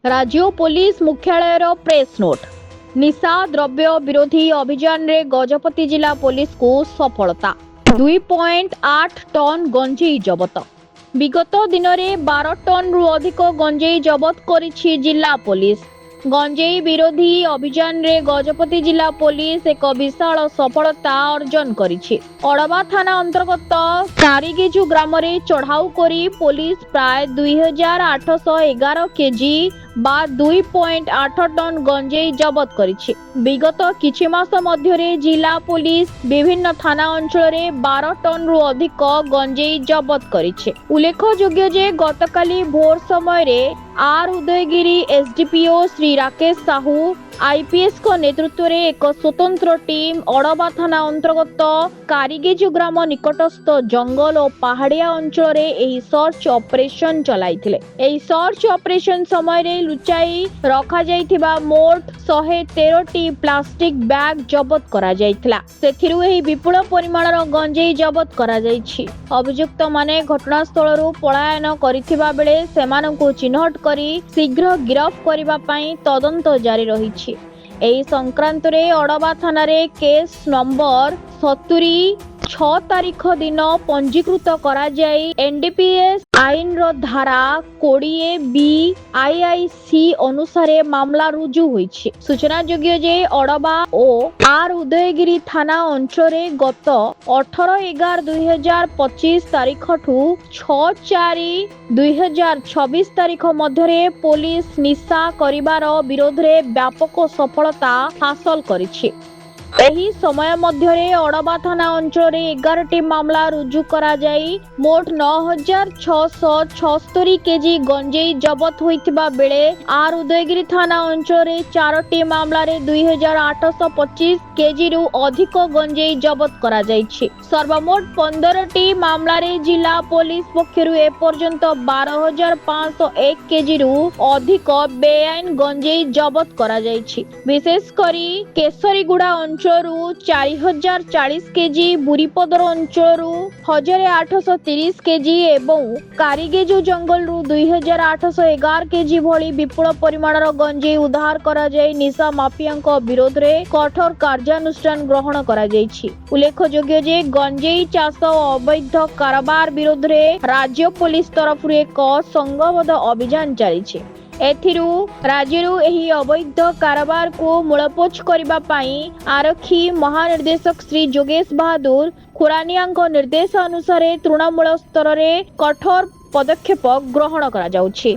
राज्य पुलिस मुख्यालय press note. निशा द्रव्य विरोधी अभियान रे गजपति जिला पुलिस को सफलता। 2.8 टन गंजेई जबत। विगत दिन में 12 टन रु अधिक गंजेई जबत करिछि जिला पुलिस। गंजेई विरोधी अभियान रे गजपति जिला पुलिस एक विशाल सफलता अर्जन करिछि। अड़बा थाना अंतर्गत कारिगेजु ग्राम रे चढ़ाऊ करी पुलिस प्राय 2811 केजी बा 2.8 टन गंजेई जबत करिछि। विगत किछि मास मध्यरे जिला पुलिस विभिन्न थाना अंचल रे 12 टन रु अधिक गंजेई जबत करिछि। उल्लेखयोग्य जे गतकाली भोर समय रे आर उदयगिरी एसडीपीओ श्री राकेश साहू आईपीएस को नेतृत्व रे एक स्वतंत्र टीम अड़बा थाना अंतर्गत कारिगेजु ग्राम निकटस्थ जंगल और पहाड़िया अंचल रे एही सर्च ऑपरेशन चलाइथिले। एही सर्च ऑपरेशन समय रे लुचाई रखा जाइथिबा मोट 113 टी प्लास्टिक बैग जबत करा जाइथिला। सेथिरु एही विपुल परिमाणर गंजेई जबत करा जाइछि। अभियुक्त माने घटनास्थल रु पलायन करिथिबा बेले सेमानंकु चिन्हट करी शीघ्र गिरफ करिबा पई तदंत जारी रहिछि। एही संक्रांत रे अड़बा थाना रे केस नंबर 70/6 तारीख दिन पंजीकृत करा जाई एनडीपीएस आईन रो धारा 20B आईआईसी अनुसारे मामला रुजु होईछि। सूचना योग्य जे अड़बा ओ आर उदयगिरी थाना अंचल रे गत 18/11/2025 तारीख ठू 6/4/2026 तारीख मध्यरे पुलिस निशा करिवार विरोध रे व्यापक सफलता हासिल करिछि। एही समय मध्यरे अड़बा थाना अंचल रे 11टी मामला रुजु करा जाई मोट 9676 केजी गंजेई जबत होइतिबा बेले आर उदयगिरी थाना अंचल रे 4टी मामला रे 2825 केजी रु अधिक गंजेई जबत करा जाइछि। सर्वमोट 15टी मामला रे जिला पुलिस पक्षरु ए पर्यंत 12501 केजी रु अधिक बेआईन गंजेई जबत करा जाइछि। विशेष करी केसरीगुड़ा अंचल 4040 केजी, बुरीपदर अंचल 1830 केजी एवं कारिगेजु जंगल 2811 केजी भली विपुल परिमाणर गंजेई उद्धार करा जाय निशा माफियाଙ୍କ विरोध रे कठोर कार्यानुष्ठान ग्रहण करा जायछि। उल्लेखयोग्य जे गंजेई चाष और अवैध कारोबार विरोध रे राज्य पुलिस तरफ एक संघबद्ध अभियान चलिछि। एथिरु राज्यरु एही अवैध कारोबार को मूलपोछ करिबा पई आरक्षी महानिर्देशक श्री जोगेश बहादुर खुरानियाଙ୍କ निर्देश अनुसार तृणमूल स्तर रे कठोर पदक्षेप ग्रहण करा जाउछि।